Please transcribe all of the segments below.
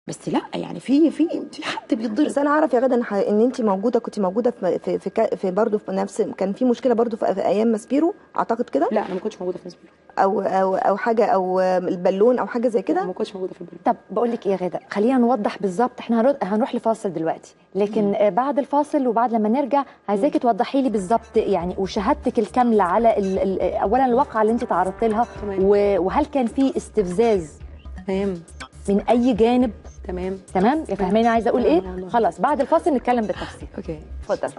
بس لا يعني في حد بيتضرب. بس انا اعرف يا غدا ان انت موجوده، كنت موجوده في برضه في نفس، كان في مشكله برضه في ايام ماسبيرو اعتقد كده. لا انا ما كنتش موجوده في ماسبيرو او حاجه، او البالون او حاجه زي كده. ما كنتش موجوده في البالون. طب بقول لك ايه يا غاده، خلينا نوضح بالظبط. احنا هنروح لفاصل دلوقتي، لكن بعد الفاصل وبعد لما نرجع عايزاكي توضحي لي بالظبط يعني وشهادتك الكامله على اولا الواقعه اللي انت تعرضتي لها، وهل كان في استفزاز تمام من اي جانب؟ تمام يا فاهماني عايزه اقول ايه؟ خلاص بعد الفاصل نتكلم بالتفصيل. اوكي اتفضل.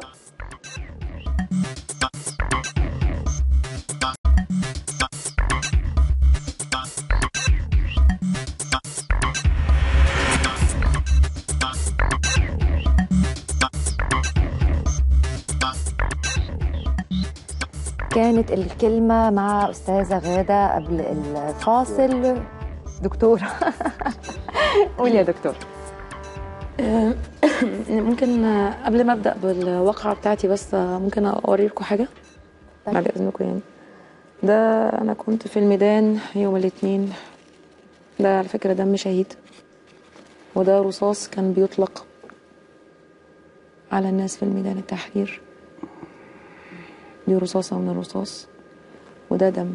كانت الكلمة مع أستاذة غادة قبل الفاصل. دكتورة قولي يا دكتور. ممكن قبل ما أبدأ بالواقعة بتاعتي بس ممكن أوري لكم حاجة بعد إذنكم يعني. ده أنا كنت في الميدان يوم الاثنين، ده على فكرة دم شهيد، وده رصاص كان بيطلق على الناس في الميدان التحرير. دي رصاصة من الرصاص وده دم.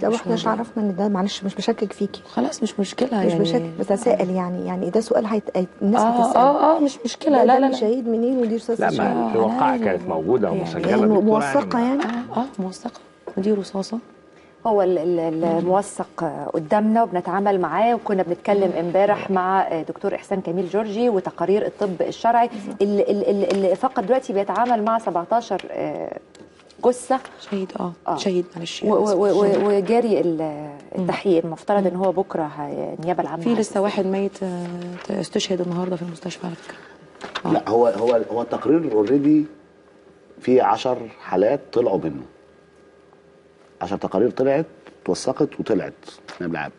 طب احنا مش عرفنا ان ده، معلش مش بشكك فيكي، خلاص مش مشكلة مش يعني بشكك، بتساءل يعني ده سؤال الناس هتسأل. مش مشكلة. لا شهيد منين ودي رصاصة لا ما في وقائع كانت موجودة ومسجلة يعني موثقة يعني. موثقة، ودي رصاصة. هو الموثق قدامنا وبنتعامل معاه، وكنا بنتكلم امبارح مع دكتور إحسان كميل جورجي وتقارير الطب الشرعي اللي فقط دلوقتي بيتعامل مع 17 جثة شهيد. شهيد معلش وجاري التحقيق. المفترض ان هو بكره النيابه العامه في لسه واحد ميت استشهد النهارده في المستشفى على فكره. لا هو التقرير اوريدي في 10 حالات طلعوا منه، 10 تقارير طلعت توثقت وطلعت نائب العام.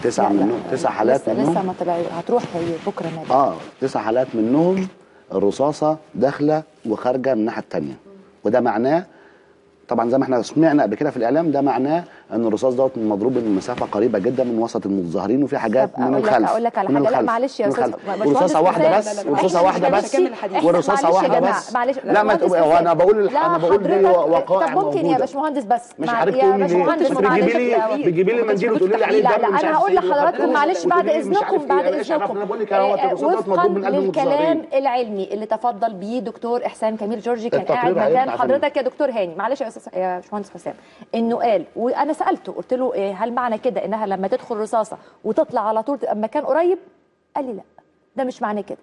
9 منهم 9 حالات منهم لسه ما طلعوا، هتروح بكره نائب. 9 حالات منهم الرصاصه داخله وخارجه من الناحيه الثانيه، وده معناه طبعا زي ما احنا سمعنا قبل كده في الاعلام، ده معناه ان الرصاص دوت مضروب من مسافه قريبه جدا من وسط المتظاهرين، وفي حاجات من الخلف. اقول لك على حاجه، لا معلش يا استاذ، رصاصه واحده بس، ورصاصه واحده بس، ورصاصه واحده بس. لا ما هو انا بقول دي وقائع. طب ممكن يا باشمهندس بس مش عارف يا باشمهندس بتجيبي لي منديل وتقولي لي عليه دم. لا انا هقول لحضراتكم معلش بعد اذنكم انا بقول لك وفقا للكلام العلمي اللي تفضل بيه دكتور إحسان كميل جورجي، كان قاعد مكان حضرتك يا دكتور هاني. معلش يا باشمهندس حسام، انه قال، وانا سالته قلت له هل معنى كده انها لما تدخل رصاصه وتطلع على طول تبقى مكان قريب؟ قال لي لا، ده مش معنى كده.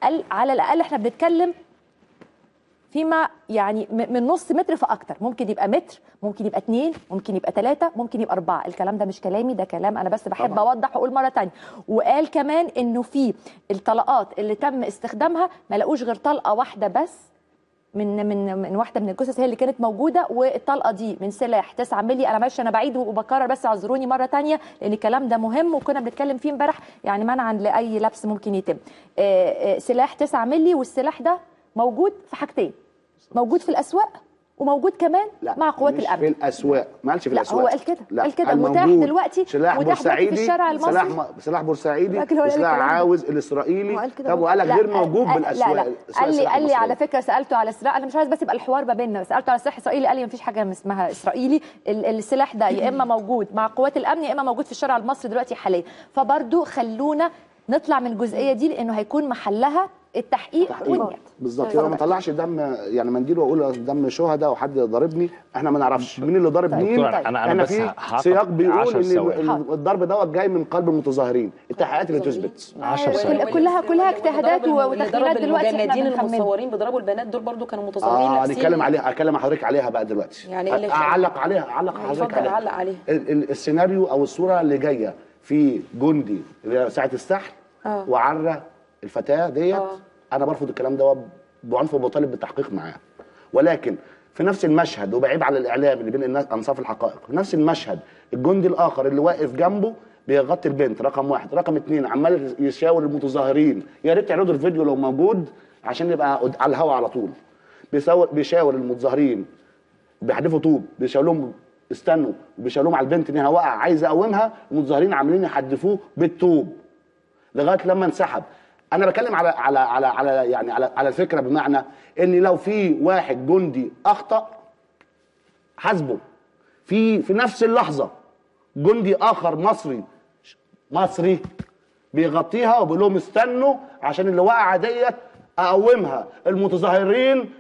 قال على الاقل احنا بنتكلم فيما يعني من نص متر فاكتر، ممكن يبقى متر، ممكن يبقى 2، ممكن يبقى 3، ممكن يبقى 4. الكلام ده مش كلامي، ده كلام انا بس بحب اوضح واقول مره ثانيه. وقال كمان انه في الطلقات اللي تم استخدامها ما لقوش غير طلقه واحده بس من واحده من الجثث هي اللي كانت موجوده، والطلقه دي من سلاح 9 مللي. انا معلش انا بعيد وبكرر بس اعذروني مره ثانيه لان الكلام ده مهم وكنا بنتكلم فيه امبارح يعني منعا لاي لبس ممكن يتم. سلاح 9 مللي، والسلاح ده موجود في حاجتين، موجود في الاسواق وموجود كمان مع قوات الامن. في الاسواق، ما قالش في الاسواق. هو قال كده، قال كده متاح دلوقتي، سلاح بورسعيدي في الشارع المصري، سلاح بورسعيدي وسلاح عاوز الاسرائيلي. طب وقال لك غير موجود بالاسواق. لا قال لي على فكره سالته على السلاح، انا مش عايز بس يبقى الحوار ما بيننا، سالته على سلاح اسرائيلي قال لي مفيش حاجه اسمها اسرائيلي. السلاح ده يا اما موجود مع قوات الامن يا اما موجود في الشارع المصري دلوقتي حاليا. فبرضه خلونا نطلع من الجزئيه دي لانه هيكون محلها التحقيق والنيابه. بالظبط. يبقى ما طلعش دم يعني منديل واقول دم شهداء وحد ضربني، احنا ما نعرفش مين اللي ضرب مين. انا بس في سياق بيقول ان الضرب دوت جاي من قلب المتظاهرين. التحقيقات اللي تثبت 10 ثواني كلها اجتهادات وتخمينات. دلوقتي المجندين المصورين بيضربوا البنات دول برضو كانوا متظاهرين. هنتكلم عليها، هتكلم مع حضرتك عليها بقى دلوقتي. يعني اعلق حضرتك عليها. السيناريو او الصوره اللي جايه في جندي ساعه السحل وعرى الفتاه ديت. انا برفض الكلام ده بعنف وبطالب بالتحقيق معاه، ولكن في نفس المشهد وبعيد على الاعلام اللي بين الناس انصاف الحقائق، في نفس المشهد الجندي الاخر اللي واقف جنبه بيغطي البنت رقم 1، رقم 2 عمال يشاور المتظاهرين. يا ريت تعرضوا الفيديو لو موجود عشان يبقى على الهواء على طول. بيشاور المتظاهرين، بيحدفوا طوب، بيشاور لهم استنوا، بيشاور لهم على البنت انها واقعه عايزه اقومها، المتظاهرين عاملين يحدفوه بالطوب لغايه لما انسحب. انا بتكلم على الفكره، بمعنى ان لو في واحد جندي اخطا حاسبه، في نفس اللحظه جندي اخر مصري بيغطيها وبيقول لهم استنوا عشان اللي واقعه ديت اقومها. المتظاهرين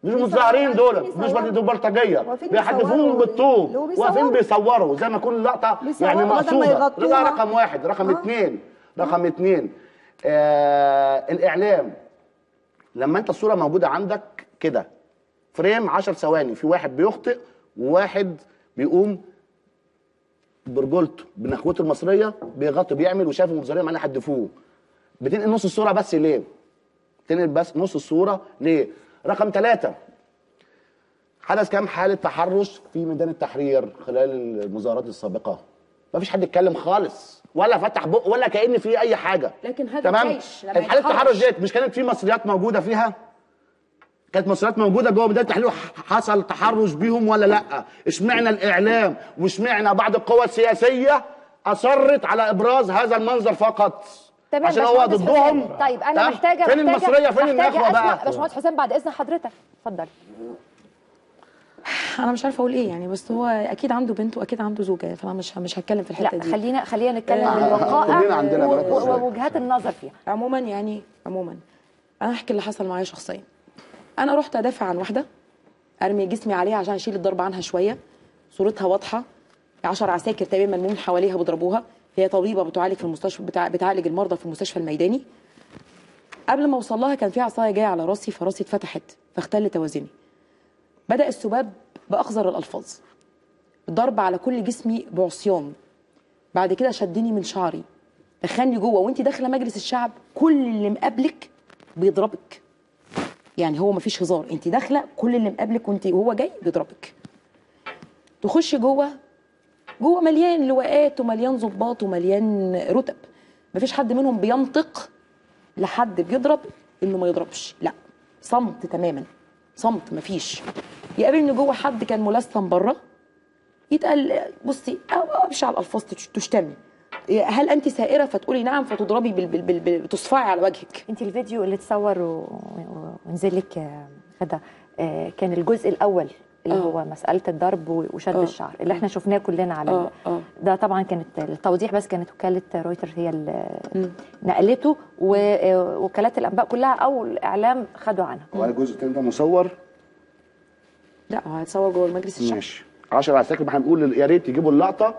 مش متظاهرين دول بلطجيه بيحدفوهم بالطوب، واقفين بيصوروا زي ما يكون اللقطه يعني مقصوده. ده رقم واحد. رقم اتنين الاعلام. لما انت الصوره موجوده عندك كده فريم 10 ثواني، في واحد بيخطئ وواحد بيقوم برجولته بنخوته المصريه بيغطي بيعمل وشايف المتظاهرين عمالين يحدفوه، بتنقل نص الصوره بس ليه؟ بتنقل بس نص الصوره ليه؟ رقم 3 حدث كام حاله تحرش في ميدان التحرير خلال المظاهرات السابقه؟ ما فيش حد اتكلم خالص ولا فتح بق ولا كأن في اي حاجه. لكن هذا تمام. الجيش حاله التحرش ديت مش كانت في مصريات موجوده فيها؟ كانت مصريات موجوده جوه ميدان التحرير حصل تحرش بيهم ولا لا؟ اشمعنى الاعلام واشمعنى بعض القوى السياسيه اصرت على ابراز هذا المنظر فقط؟ تمام عشان هو ضدهم. طيب انا محتاجه فين المصريه فين النخوه بقى؟ باشمهندس حسام بعد اذن حضرتك اتفضل. انا مش عارفه اقول ايه يعني، بس هو اكيد عنده بنت واكيد عنده زوجه، فانا مش هتكلم في الحته دي. خلينا نتكلم بالوقائع ووجهات النظر فيها. عموما انا هحكي اللي حصل معايا شخصيا. انا رحت ادافع عن واحده، ارمي جسمي عليها عشان اشيل الضرب عنها شويه، صورتها واضحه، 10 عساكر تقريبا ملمومين حواليها بيضربوها، هي طبيبه بتعالج في المستشفى بتعالج المرضى في المستشفى الميداني. قبل ما اوصل لها كان في عصايه جايه على راسي، فراسي اتفتحت فاختل توازني. بدا السباب باقذر الالفاظ، ضرب على كل جسمي بعصيان. بعد كده شدني من شعري، دخلني جوه، وانت داخله مجلس الشعب كل اللي مقابلك بيضربك. يعني هو مفيش هزار، انت داخله كل اللي مقابلك وهو جاي بيضربك. تخش جوه مليان لواءات ومليان ضباط ومليان رتب، مفيش حد منهم بينطق لحد بيضرب انه ما يضربش، لا، صمت تماما، صمت مفيش. يقابلني جوه حد كان ملثم بره، يتقال بصي ابشع على الالفاظ تشتمي، هل انت سائره؟ فتقولي نعم، فتضربي بتصفعي على وجهك. انت الفيديو اللي اتصور ونزل لك غدا كان الجزء الاول اللي هو مساله الضرب وشد الشعر اللي احنا شفناه كلنا على ده. طبعا كانت التوضيح بس كانت وكاله رويترز هي اللي نقلته، ووكالات الانباء كلها او الاعلام خدوا عنها. هو الجزء الثاني ده مصور؟ لا، هو هيتصور جوه المجلس الشعبي. ماشي. 10 عساكر احنا بنقول يا ريت يجيبوا اللقطه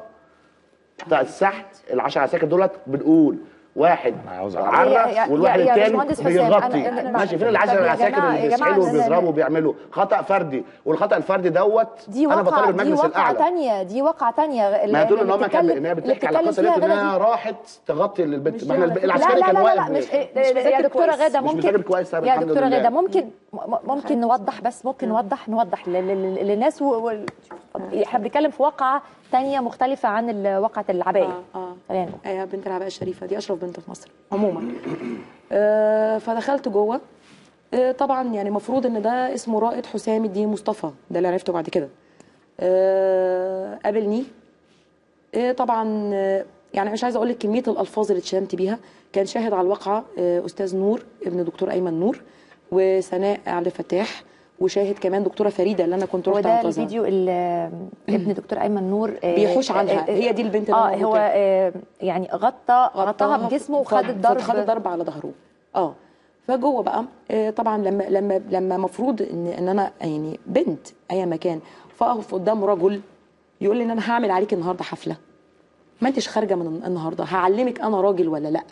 بتاع السحت. ال10 عساكر دولت بنقول واحد عرف والواحد الثاني بيغطي. ماشي، فين ال10 عساكر اللي بيسحلوا وبيضربوا وبيعملوا خطا فردي؟ والخطا الفردي دوت انا بطالب المجلس الاعلى. دي واقعه ثانيه ما تقول ان هم ان هي بتحكي على قصه لقيت انها راحت تغطي البنت. ما احنا العسكري كان واقف. مش يا دكتوره غاده ممكن يا دكتوره غاده ممكن نوضح، بس ممكن نوضح للناس احنا بنتكلم في واقعه ثانيه مختلفه عن واقعه العبايه. ايوه، بنت العبايه الشريفه دي اشرف بنت في مصر عموما. فدخلت جوه. طبعا يعني المفروض ان ده اسمه رائد حسام الدين مصطفى، ده اللي عرفته بعد كده. قابلني. طبعا يعني مش عايزه اقول لك كميه الالفاظ اللي اتشتمت بيها. كان شاهد على الواقعه استاذ نور ابن دكتور ايمن نور، وسناء عبد الفتاح، وشاهد كمان دكتوره فريده اللي انا كنت رحت انقذها. وده الفيديو اللي ابن دكتور ايمن نور بيحوش عنها، هي دي البنت اللي هو يعني غطاها بجسمه وخد الضرب على ظهره. فجوه بقى طبعا لما مفروض ان انا يعني بنت اي مكان فاقف قدام رجل يقول لي ان انا هعمل عليك النهارده حفله، ما انتش خارجه من النهارده، هعلمك انا راجل ولا لا،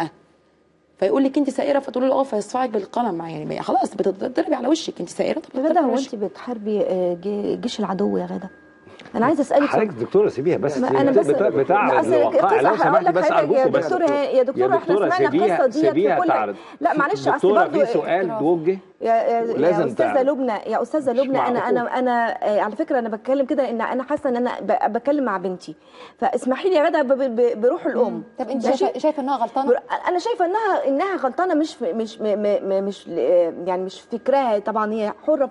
فيقول لك انت سائره، فتقول له فيصفعك بالقلم. يعني خلاص بتضربي على وشك، انت سائره. طب غدا، هو انت بتحاربي جيش العدو يا غدا؟ انا عايزه اسالك حضرتك دكتوره سيبيها بس، انا بس بتعرض الواقع لو سمحتي بس ارجوكي بس. يا دكتوره احنا سمعنا القصه دي في كل لا معلش اصل برضه في سؤال توجه يا استاذه لبنى انا على فكره انا بتكلم كده ان انا حاسه ان انا بتكلم مع بنتي، فاسمحي لي يا غدا بروح الام. طب انت شايفه انها غلطانه؟ انا شايفه انها غلطانه، مش يعني مش فكرها، طبعا هي حره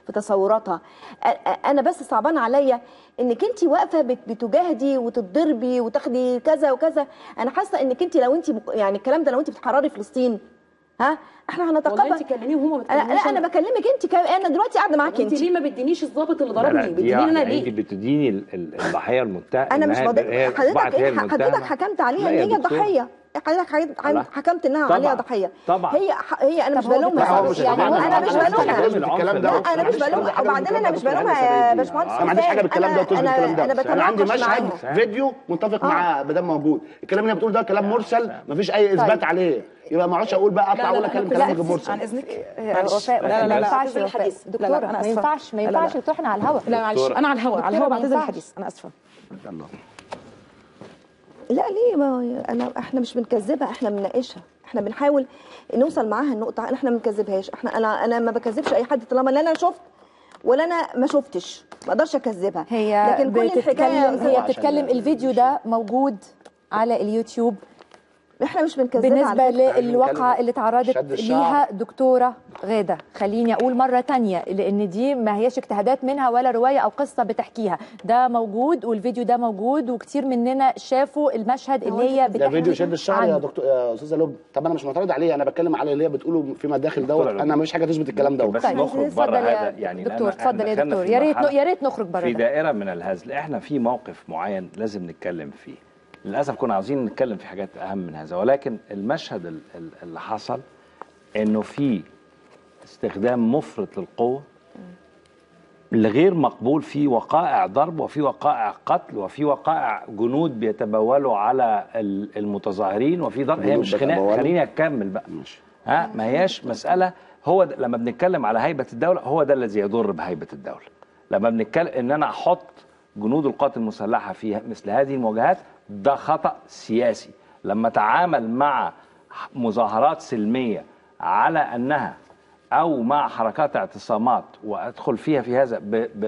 في تصوراتها. انا بس صعبان عليا انك انت واقفه بتجاهدي وتتضربي وتاخدي كذا وكذا. انا حاسه انك انت لو انت يعني الكلام ده لو انت بتحرري فلسطين احنا هنتقبل. والله انت كلميهم وهم ما لا انا بكلمك انت انا دلوقتي قاعده معاكي. انت ليه ما بتدينيش الضابط اللي ضربني؟ بتديني انا ليه؟ انت بتديني الضحيه المتهمه. انا مش حضرتك حكمت عليها ان هي ضحيه. حضرتك حكمت انها عليها ضحيه. طبعا هي انا مش بلومها. انا مش بلومها. انا مش بلومها. وبعدين انا مش بلومها يا باشمهندس. انا ما عنديش حاجه بالكلام ده وتثبت الكلام ده. انا عندي مشهد فيديو متفق مع بدام موجود. الكلام اللي بتقول ده كلام مرسل ما فيش اي اثبات عليه. يبقى ما اقعدش اقول بقى اطلع اقول كلام غير مرسل. عن اذنك وفاء، ما ينفعش الحديث دكتوره، ما ينفعش تروحنا على الهواء. لا معلش انا على الهواء بعتذر الحديث، انا اسفه. لا ليه؟ ما احنا مش بنكذبها، احنا بنناقشها، احنا بنحاول نوصل معاها النقطه. احنا ما بنكذبهاش. انا ما بكذبش اي حد طالما لا انا شفت ولا انا ما شفتش، ما اقدرش اكذبها. لكن كل الحكايه هي بتتكلم. الفيديو ده موجود على اليوتيوب. احنا مش بنكذبها بالنسبه للواقعه اللي تعرضت ليها دكتوره غاده. خليني اقول مره تانية لان دي ما هياش اجتهادات منها ولا روايه او قصه بتحكيها. ده موجود والفيديو ده موجود وكتير مننا شافوا المشهد اللي هي بتحكي. ده فيديو شد الشعر يا دكتور يا استاذه لبنى. طب انا مش معترض عليه، انا بتكلم على اللي هي بتقوله فيما داخل دوت. انا مش حاجه تثبت الكلام دوت. بس نخرج بره هذا يعني. دكتور اتفضل يا دكتور. يا ريت نخرج بره في دائره من الهزل. احنا في موقف معين لازم نتكلم فيه. للأسف كنا عاوزين نتكلم في حاجات أهم من هذا، ولكن المشهد اللي حصل إنه في استخدام مفرط للقوة الغير مقبول، في وقائع ضرب وفي وقائع قتل وفي وقائع جنود بيتبولوا على المتظاهرين وفي ضرب. هي مش خناق. خليني أكمل بقى. ما هياش مسألة. هو لما بنتكلم على هيبة الدولة هو ده الذي يضر بهيبة الدولة. لما بنتكلم إن أنا أحط جنود القوات المسلحة في مثل هذه المواجهات ده خطأ سياسي. لما تعامل مع مظاهرات سلمية على أنها أو مع حركات اعتصامات وأدخل فيها في هذا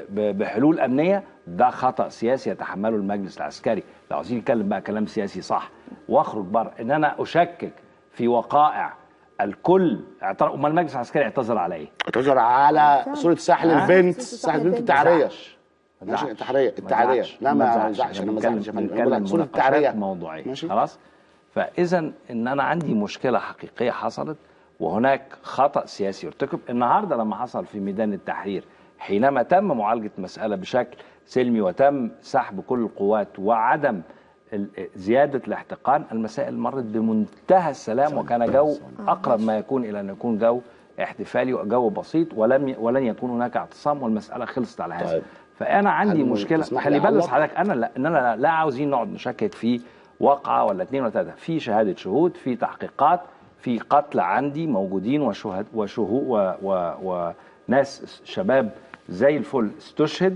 بحلول أمنية ده خطأ سياسي يتحمله المجلس العسكري. لو عايزين نتكلم بقى كلام سياسي صح واخرج بره ان انا اشكك في وقائع الكل اعترض. امال المجلس العسكري اعتذر على ايه؟ اعتذر على صورة ساحل البنت، ساحل البنت التعرية. ماشي التعرية لا ما يزعش. انا ما زعلش. بنتكلم صورة التعرية موضوعية خلاص. فاذا ان انا عندي مشكلة حقيقية حصلت وهناك خطأ سياسي ارتكب. النهارده لما حصل في ميدان التحرير حينما تم معالجة مسألة بشكل سلمي وتم سحب كل القوات وعدم زيادة الاحتقان، المسائل مرت بمنتهى السلام وكان جو أقرب ما يكون إلى أن يكون جو احتفالي وجو بسيط ولن يكون هناك اعتصام والمسألة خلصت على هذا. فأنا عندي مشكلة. خلي بالك حضرتك أننا لا عاوزين نقعد نشكك في وقعة ولا اثنين ولا ثلاثة. في شهادة شهود، في تحقيقات، في قتل عندي موجودين وناس شباب زي الفل استشهد.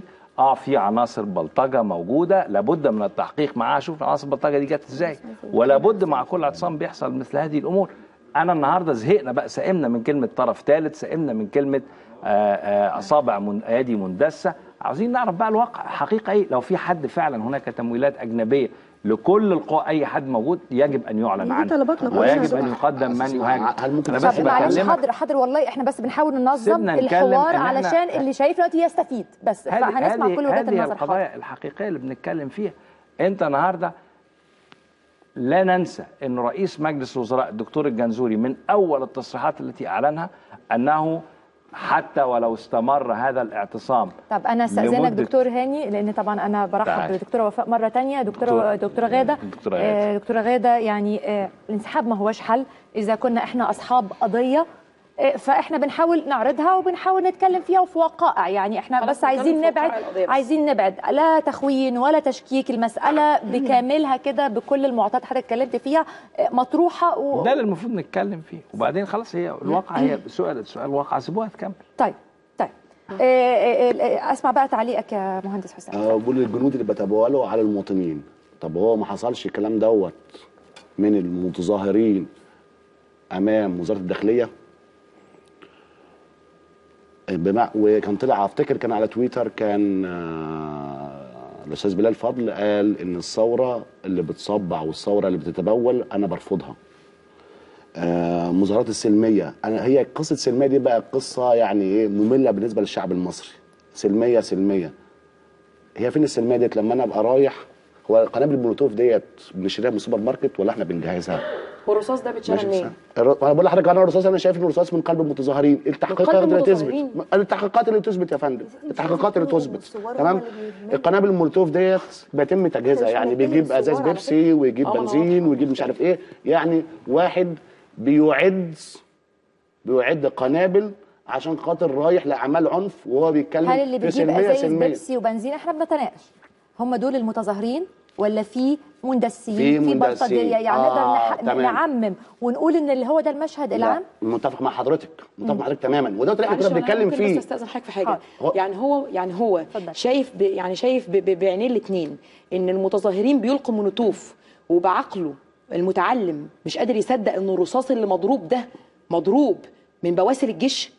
في عناصر بلطجه موجوده لابد من التحقيق معاها. شوف عناصر البلطجه دي جت ازاي، ولا بد مع كل اعتصام بيحصل مثل هذه الامور. انا النهارده زهقنا بقى، سئمنا من كلمه طرف ثالث، سئمنا من كلمه اصابع ايادي مندسه. عاوزين نعرف بقى الواقع الحقيقه ايه. لو في حد فعلا هناك تمويلات اجنبيه لكل القوى، اي حد موجود يجب ان يعلن عنه ويجب ان يقدم من يهاجم. هل ممكن بس معلش حاضر والله احنا بس بنحاول ننظم الحوار علشان اللي شايف دلوقتي يستفيد. بس هنسمع كل وجهات النظر. هذه القضايا الحقيقيه اللي بنتكلم فيها. انت النهارده لا ننسى ان رئيس مجلس الوزراء الدكتور الجنزوري من اول التصريحات التي اعلنها انه حتى ولو استمر هذا الاعتصام. طب انا استاذنك دكتور هاني، لان طبعا انا برحب بالدكتوره وفاء مره ثانيه. دكتوره غاده يعني الانسحاب ما هوش حل اذا كنا احنا اصحاب قضيه، فاحنا بنحاول نعرضها وبنحاول نتكلم فيها وفي وقائع. يعني احنا بس عايزين نبعد لا تخوين ولا تشكيك. المساله بكاملها كده بكل المعطيات حضرتك اتكلمت فيها مطروحه ده اللي المفروض نتكلم فيه. وبعدين خلاص هي الواقع، هي سؤال واقع، سيبوها تكمل. طيب اسمع بقى تعليقك يا مهندس حسام. بقول الجنود اللي بيتبولوا على المواطنين، طب هو ما حصلش الكلام دوت من المتظاهرين امام وزاره الداخليه؟ وكان طلع افتكر كان على تويتر كان الاستاذ بلال فضل قال ان الثوره اللي بتصبع والثوره اللي بتتبول انا برفضها. مظاهرات السلميه، هي قصه سلميه دي بقى قصه يعني ايه ممله بالنسبه للشعب المصري. سلميه هي فين السلميه ديت لما انا ابقى رايح؟ هو قنابل المولوتوف ديت بنشتريها من السوبر ماركت ولا احنا بنجهزها؟ والرصاص ده بيتشرى منين؟ انا بقول لحضرتك انا الرصاص، انا شايف ان الرصاص من قلب المتظاهرين. التحقيقات اللي تثبت، التحقيقات اللي تثبت يا فندم، التحقيقات اللي تثبت. تمام. القنابل المولوتوف ديت بيتم تجهيزها، يعني بيجيب ازاز بيبسي ويجيب بنزين ويجيب مش عارف ايه، يعني واحد بيعد قنابل عشان خاطر رايح لاعمال عنف وهو بيتكلم. هل اللي بيجيب ازايز بيبسي وبنزين احنا بنتناقش هم دول المتظاهرين ولا في مندسين في بلطجيه؟ يعني نقدر نعمم ونقول ان اللي هو ده المشهد العام؟ متفق مع حضرتك، متفق مع حضرتك تماما، وده اللي احنا كنا بنتكلم فيه. بس استاذن حضرتك في حاجه. يعني هو شايف بعينيه الاثنين ان المتظاهرين بيلقوا مولوتوف، وبعقله المتعلم مش قادر يصدق ان الرصاص اللي مضروب ده مضروب من بواسل الجيش.